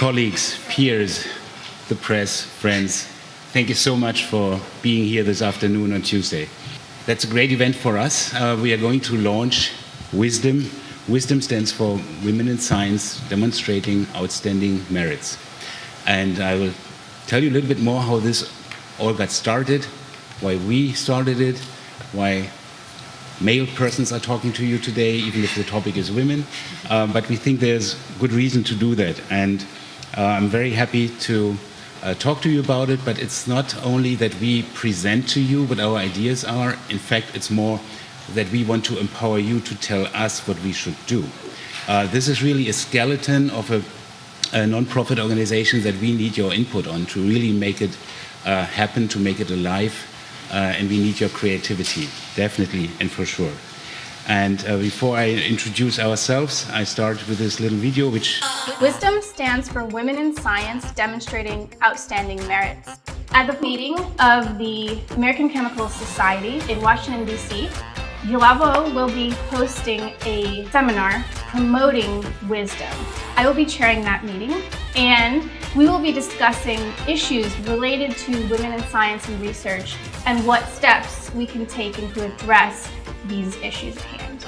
colleagues, peers, the press, friends, thank you so much for being here this afternoon on Tuesday. That's a great event for us. We are going to launch W.I.S.D.O.M. W.I.S.D.O.M. stands for Women in Science Demonstrating Outstanding Merits. And I will tell you a little bit more how this all got started, why we started it, why male persons are talking to you today, even if the topic is women. But we think there's good reason to do that. And I'm very happy to talk to you about it, but it's not only that we present to you what our ideas are. In fact, it's more that we want to empower you to tell us what we should do. This is really a skeleton of a non-profit organization that we need your input on to really make it happen, to make it alive, and we need your creativity, definitely and for sure. And before I introduce ourselves, I start with this little video which... W.I.S.D.O.M. stands for Women in Science Demonstrating Outstanding Merits. At the meeting of the American Chemical Society in Washington, D.C., W.I.S.D.O.M. will be hosting a seminar promoting W.I.S.D.O.M. I will be chairing that meeting, and we will be discussing issues related to women in science and research and what steps we can take to address these issues at hand.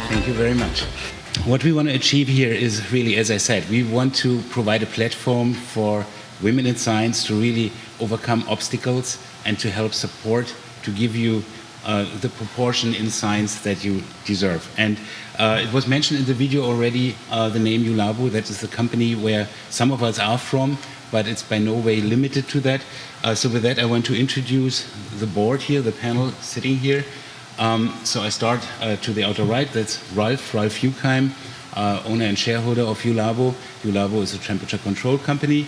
Thank you very much. What we want to achieve here is really, as I said, we want to provide a platform for women in science to really overcome obstacles and to help support, to give you the proportion in science that you deserve. And it was mentioned in the video already, the name W.I.S.D.O.M, that is the company where some of us are from, but it's by no way limited to that. So with that, I want to introduce the board here, the panel sitting here. So I start to the outer right, that's Ralf Juchheim, owner and shareholder of W.I.S.D.O.M. W.I.S.D.O.M is a temperature control company.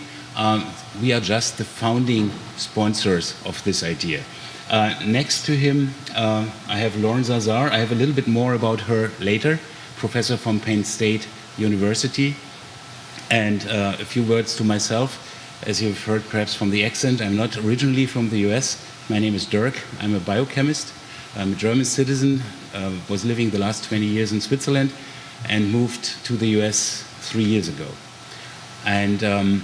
We are just the founding sponsors of this idea. Next to him, I have Lauren Zazar. I have a little bit more about her later, professor from Penn State University. And a few words to myself. As you've heard perhaps from the accent, I'm not originally from the US. My name is Dirk. I'm a biochemist. I'm a German citizen, was living the last 20 years in Switzerland and moved to the US 3 years ago. And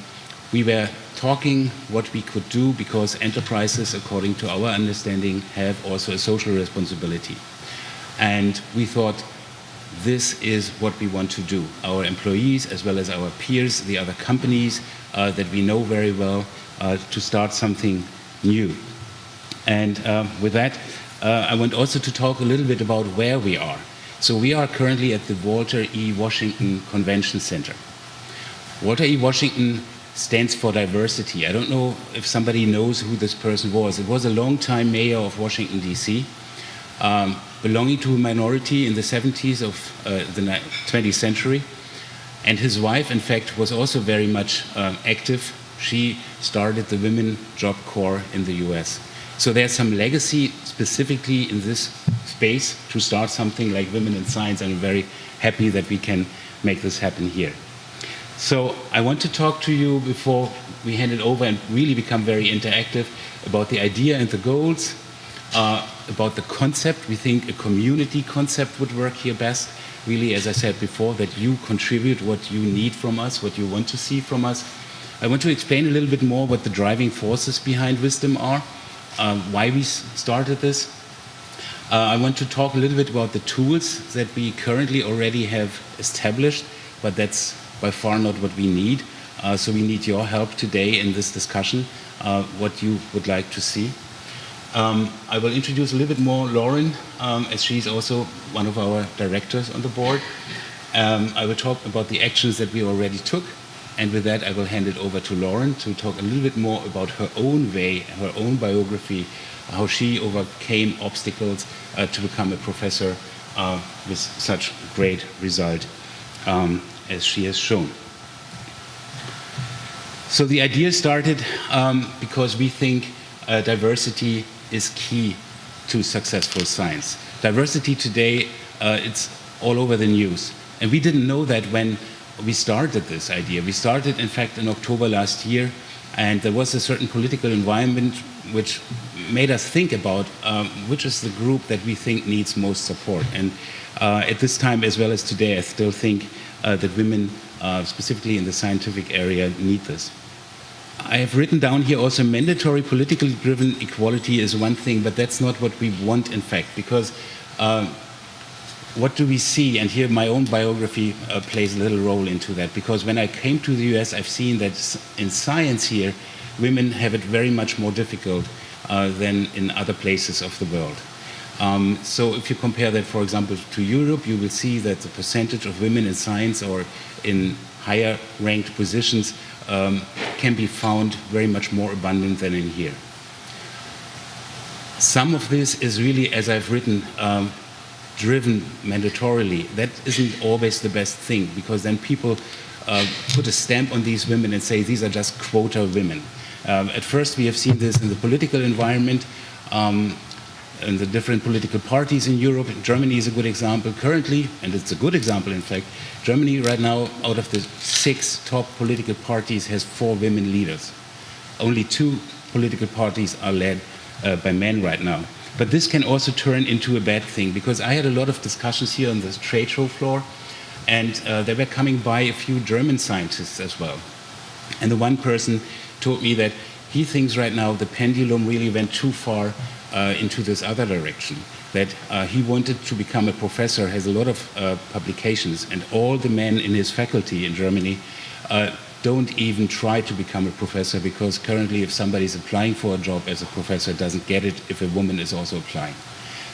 we were talking what we could do because enterprises, according to our understanding, have also a social responsibility. And we thought this is what we want to do. Our employees, as well as our peers, the other companies that we know very well, to start something new. And with that, I want also to talk a little bit about where we are. So we are currently at the Walter E. Washington Convention Center. Walter E. Washington stands for diversity. I don't know if somebody knows who this person was. It was a long-time mayor of Washington, D.C., belonging to a minority in the 70s of the 20th century. And his wife, in fact, was also very much active. She started the Women Job Corps in the US. So there's some legacy specifically in this space to start something like Women in Science, and I'm very happy that we can make this happen here. So I want to talk to you before we hand it over and really become very interactive about the idea and the goals, about the concept. We think a community concept would work here best. Really, as I said before, that you contribute what you need from us, what you want to see from us. I want to explain a little bit more what the driving forces behind W.I.S.D.O.M are, why we started this. I want to talk a little bit about the tools that we currently already have established, but that's by far not what we need. So we need your help today in this discussion, what you would like to see. I will introduce a little bit more Lauren, as she's also one of our directors on the board. I will talk about the actions that we already took. And with that, I will hand it over to Lauren to talk a little bit more about her own way, her own biography, how she overcame obstacles to become a professor with such great result as she has shown. So the idea started because we think diversity is key to successful science. Diversity today, it's all over the news. And we didn't know that when we started this idea. We started, in fact, in October last year, and there was a certain political environment which made us think about which is the group that we think needs most support. And at this time, as well as today, I still think that women specifically in the scientific area, need this. I have written down here also mandatory politically driven equality is one thing, but that's not what we want in fact, because what do we see? And here my own biography plays a little role into that, because when I came to the US, I've seen that in science here, women have it very much more difficult than in other places of the world. So if you compare that, for example, to Europe, you will see that the percentage of women in science or in higher ranked positions can be found very much more abundant than in here. Some of this is really, as I've written, driven mandatorily. That isn't always the best thing, because then people put a stamp on these women and say these are just quota women. At first we have seen this in the political environment, in the different political parties in Europe. Germany is a good example currently, and it's a good example in fact. Germany right now, out of the 6 top political parties, has 4 women leaders. Only 2 political parties are led by men right now. But this can also turn into a bad thing, because I had a lot of discussions here on the trade show floor, and they were coming by a few German scientists as well. And the one person told me that he thinks right now the pendulum really went too far into this other direction, that he wanted to become a professor, has a lot of publications, and all the men in his faculty in Germany don't even try to become a professor, because currently if somebody is applying for a job as a professor, doesn't get it if a woman is also applying.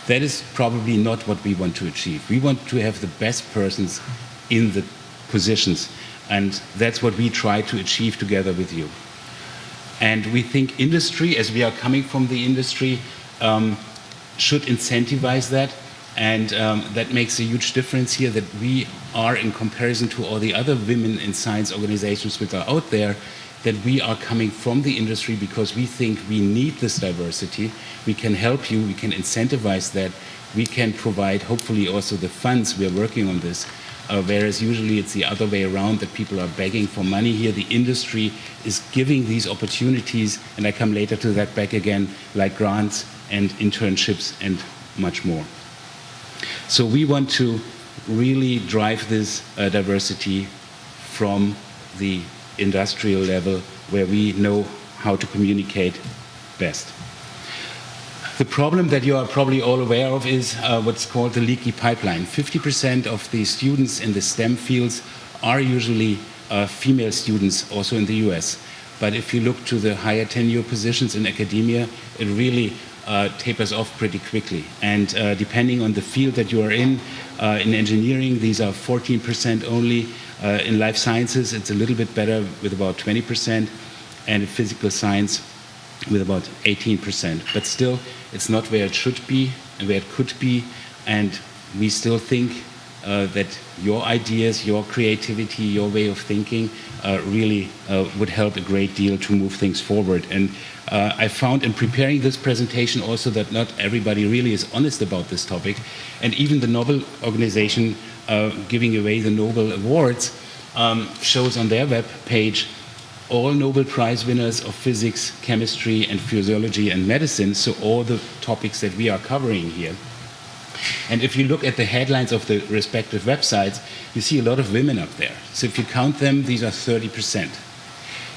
That is probably not what we want to achieve. We want to have the best persons in the positions, and that's what we try to achieve together with you. And we think industry, as we are coming from the industry, should incentivize that. And that makes a huge difference here, that we are, in comparison to all the other women in science organizations which are out there, that we are coming from the industry because we think we need this diversity. We can help you, we can incentivize that, we can provide hopefully also the funds. We are working on this, whereas usually it's the other way around, that people are begging for money. Here the industry is giving these opportunities, and I come later to that back again, like grants and internships and much more. So we want to really drive this diversity from the industrial level, where we know how to communicate best. The problem that you are probably all aware of is what's called the leaky pipeline. 50% of the students in the STEM fields are usually female students, also in the US. But if you look to the higher tenure positions in academia, it really tapers off pretty quickly. And depending on the field that you are in engineering, these are 14% only. In life sciences, it's a little bit better with about 20%, and in physical science with about 18%. But still, it's not where it should be and where it could be, and we still think that your ideas, your creativity, your way of thinking really would help a great deal to move things forward. And I found in preparing this presentation also that not everybody really is honest about this topic, and even the Nobel organization giving away the Nobel Awards shows on their web page all Nobel Prize winners of physics, chemistry, and physiology and medicine, so all the topics that we are covering here. And if you look at the headlines of the respective websites, you see a lot of women up there. So if you count them, these are 30%.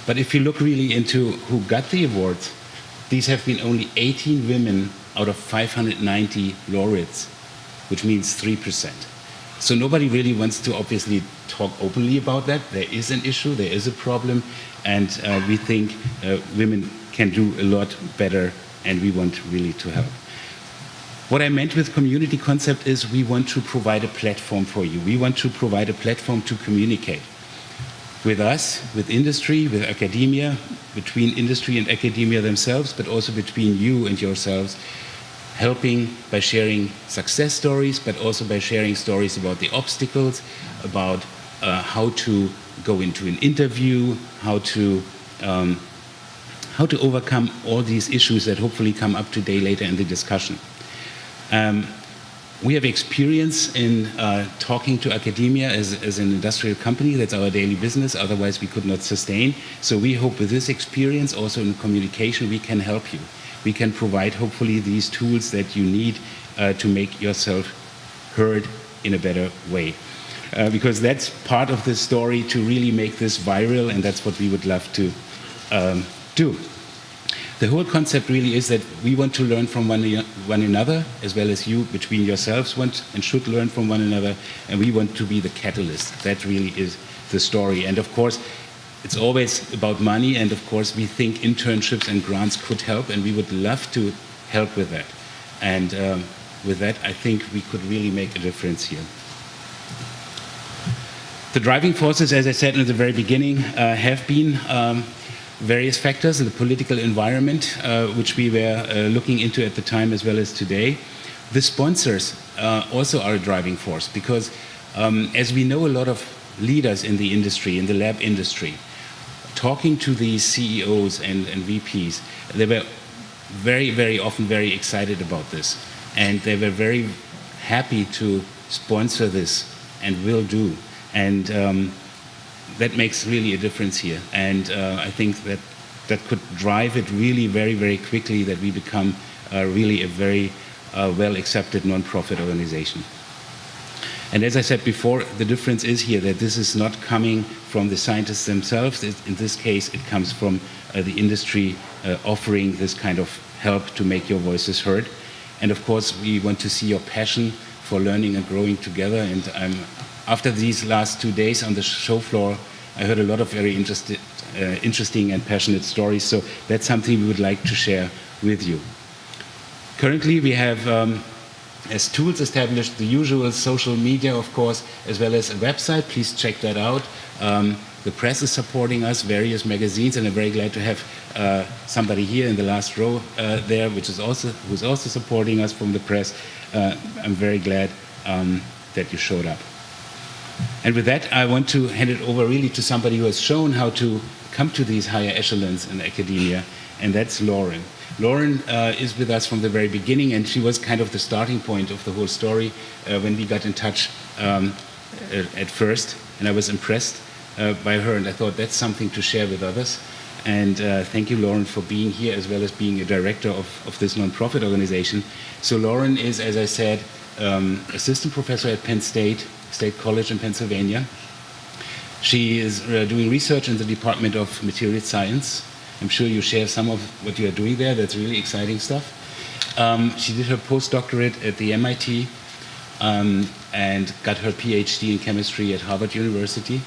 But if you look really into who got the awards, these have been only 18 women out of 590 laureates, which means 3%. So nobody really wants to obviously talk openly about that. There is an issue, there is a problem, and we think women can do a lot better, and we want really to help. What I meant with community concept is we want to provide a platform for you. We want to provide a platform to communicate with us, with industry, with academia, between industry and academia themselves, but also between you and yourselves, helping by sharing success stories, but also by sharing stories about the obstacles, about how to go into an interview, how to overcome all these issues that hopefully come up today later in the discussion. We have experience in talking to academia as an industrial company. That's our daily business. Otherwise, we could not sustain. So we hope with this experience, also in communication, we can help you. We can provide, hopefully, these tools that you need to make yourself heard in a better way. because that's part of the story to really make this viral, and that's what we would love to do. The whole concept really is that we want to learn from one another, as well as you between yourselves want and should learn from one another, and we want to be the catalyst. That really is the story. And of course, it's always about money, and of course we think internships and grants could help, and we would love to help with that. And with that, I think we could really make a difference here. The driving forces, as I said in the very beginning, have been various factors in the political environment, which we were looking into at the time as well as today. The sponsors also are a driving force, because as we know, a lot of leaders in the industry, in the lab industry, talking to these CEOs and VPs, they were very, very often very excited about this. And they were very happy to sponsor this, and will do. And that makes really a difference here. And I think that could drive it really very, very quickly, that we become really a very well-accepted non-profit organization. And as I said before, the difference is here that this is not coming from the scientists themselves. In this case, it comes from the industry offering this kind of help to make your voices heard. And of course, we want to see your passion for learning and growing together. And after these last 2 days on the show floor, I heard a lot of very interesting and passionate stories. So that's something we would like to share with you. Currently, we have, as tools, established the usual social media, of course, as well as a website. Please check that out. The press is supporting us, various magazines, and I'm very glad to have somebody here in the last row there, who's also supporting us from the press. I'm very glad that you showed up. And with that, I want to hand it over really to somebody who has shown how to come to these higher echelons in academia, and that's Lauren. Lauren is with us from the very beginning, and she was kind of the starting point of the whole story when we got in touch at first, and I was impressed by her, and I thought that's something to share with others. And thank you, Lauren, for being here, as well as being a director of this nonprofit organization. So Lauren is, as I said, assistant professor at Penn State College in Pennsylvania. She is doing research in the Department of Materials Science. I'm sure you share some of what you are doing there. That's really exciting stuff. She did her postdoctorate at the MIT and got her PhD in chemistry at Harvard University,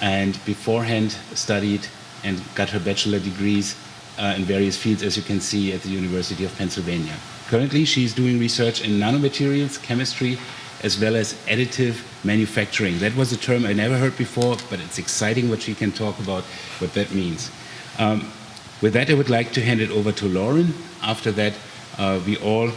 and beforehand studied and got her bachelor degrees in various fields, as you can see, at the University of Pennsylvania. Currently, she's doing research in nanomaterials, chemistry, as well as additive manufacturing. That was a term I never heard before, but it's exciting what she can talk about, what that means. With that, I would like to hand it over to Lauren. After that, we all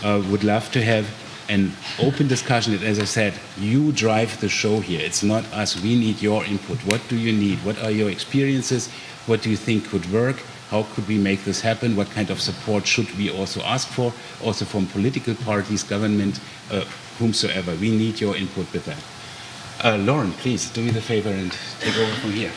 would love to have an open discussion. As I said, you drive the show here. It's not us. We need your input. What do you need? What are your experiences? What do you think could work? How could we make this happen? What kind of support should we also ask for? Also from political parties, government, whomsoever. We need your input with that. Lauren, please do me the favor and take over from here.